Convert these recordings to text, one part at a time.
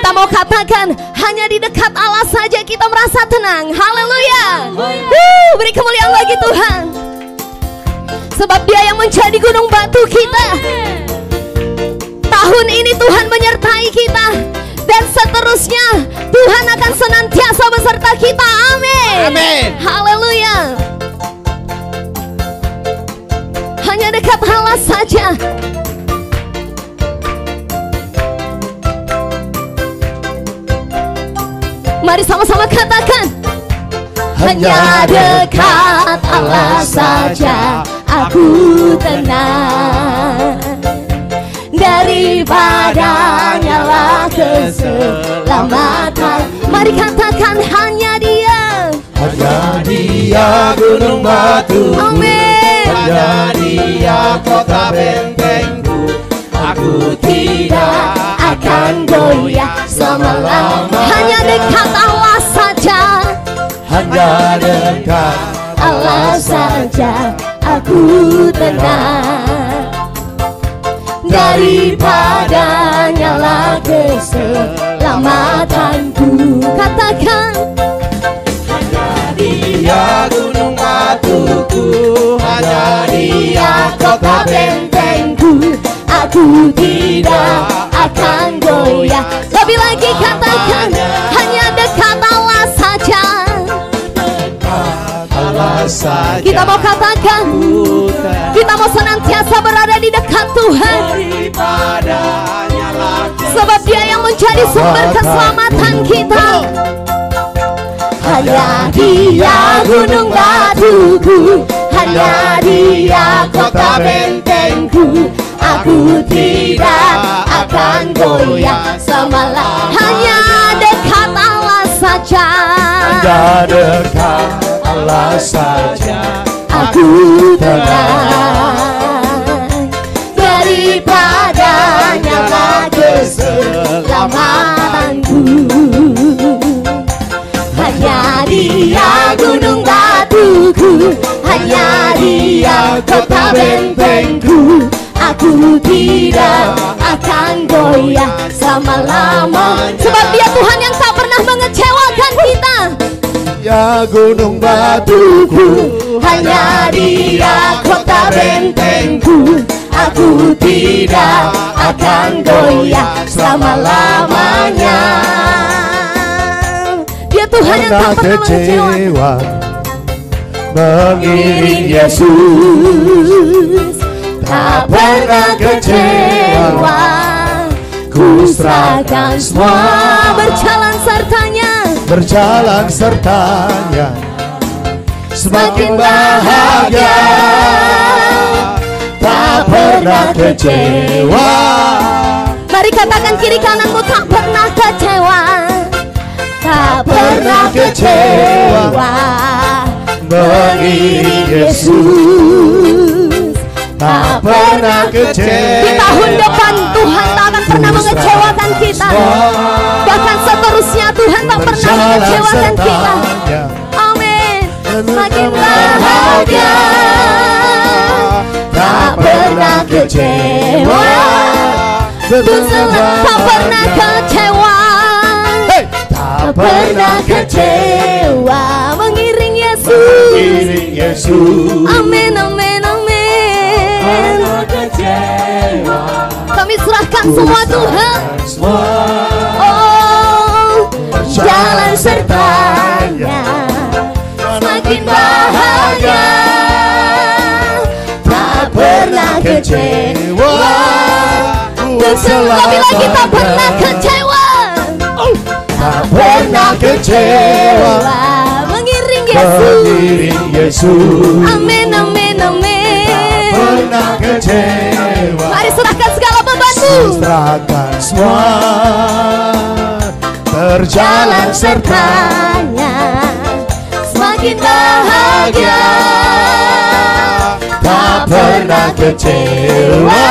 Kita mau katakan, hanya di dekat Allah saja kita merasa tenang. Haleluya. Beri kemuliaan bagi Tuhan. Sebab Dia yang menjadi gunung batu kita. Tahun ini Tuhan menyertai kita, dan seterusnya Tuhan akan senantiasa beserta kita. Amin. Amin. Haleluya. Hanya dekat Allah saja. Mari sama-sama katakan, hanya dekat Allah saja aku tenang, daripadanya lah keselamatan. Mari katakan, hanya Dia. Hanya Dia gunung batu. Amin. Hanya Dia kota bentengku. Aku tidak akan goyah selama-lamanya. Hanya dekat Allah saja. Hanya dekat Allah saja aku tenang, daripadanya lah keselamatanku. Katakan, hanya Dia gunung batuku. Hanya Dia kota bentengku. aku tidak akan goyah. Lebih lagi katakan, hanya dekat Allah saja. Allah saja. Kita mau katakan, kita mau senantiasa berada di dekat Tuhan, sebab Dia yang menjadi sumber keselamatan kita. Hanya Dia gunung batuku, hanya Dia kota bentengku. Aku tidak akan goyah semalam. Hanya dekat Allah saja. Hanya dekat Allah saja Aku tenang, daripadanya lah keselamatanku. Hanya Dia gunung batuku, hanya Dia kota bentengku. Aku tidak akan goyah selama-lamanya. Sebab Dia Tuhan yang tak pernah mengecewakan kita. Ya gunung batuku, Hanya Dia kota bentengku. Aku tidak akan goyah selama-lamanya. Dia Tuhan yang tak pernah mengecewakan. mengiring Yesus, Tak pernah kecewa. Ku serahkan semua, berjalan sertanya. berjalan sertanya, semakin bahagia, tak pernah kecewa. Mari katakan kiri kananmu, tak pernah kecewa. Tak pernah kecewa. Mengiring Yesus, tak pernah kecewa. Di tahun depan Tuhan tak akan pernah mengecewakan kita. Bahkan seterusnya Tuhan tak pernah mengecewakan kita. Amin. Semakin bahagia, tak pernah kecewa. Tuhan tak pernah kecewa. Tak pernah kecewa. Mengiring Yesus. Mengiring Yesus. Amin, amin, amin. Kami serahkan semua Tuhan. Oh, jalan sertanya, semakin bahagia, tak pernah kecewa. Lebih lagi tak pernah kecewa. Tak pernah kecewa. Mengiring Yesus. Mengiring Yesus. Amin, amin, amin. Pernah kecewa. Mari serahkan segala bebanmu. Serahkan semua, berjalan sertanya, semakin bahagia, tak pernah kecewa.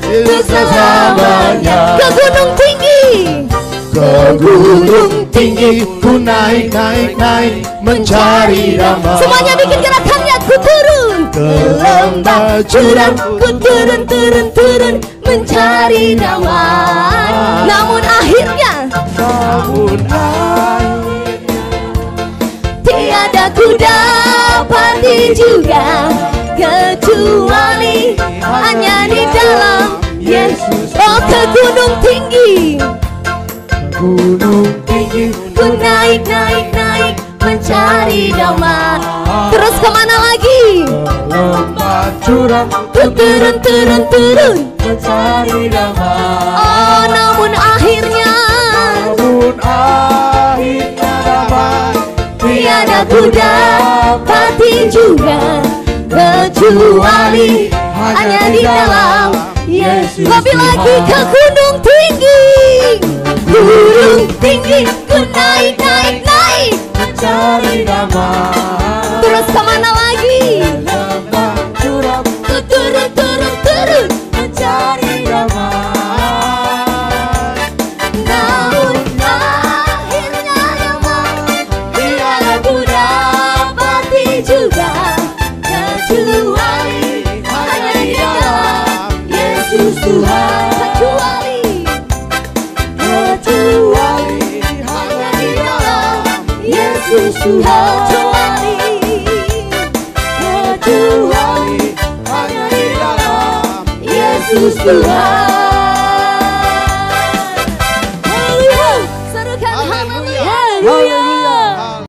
Itu selamanya. Ke gunung tinggi, Ke gunung tinggi ku naik, naik, naik, mencari damai. semuanya bikin gerakannya. Ku turun ke lembah curam, ku turun, turun, turun, mencari damai. Namun akhirnya namun akhirnya tiada ku dapati juga kecuali hanya di dalam Yesus. Oh, ke gunung tinggi, gunung tinggi ku naik, naik, naik mencari damai. Terus kemana lagi? lembah curam Ku turun, turun, turun mencari damai. Oh, namun akhirnya damai tiada ku dapati juga kecuali hanya di dalam Yesus. Lebih lagi ke gunung tinggi, gunung tinggi ku naik, naik, naik mencari damai. Terus kemana lagi? Lembah curam Ku turun, turun, turun mencari damai. namun akhirnya damai tiada ku dapati juga kecuali hanya di dalam Yesus Tuhan. Kecuali hanya di dalam Yesus Tuhan. Kecuali hanya di dalam Yesus Tuhan.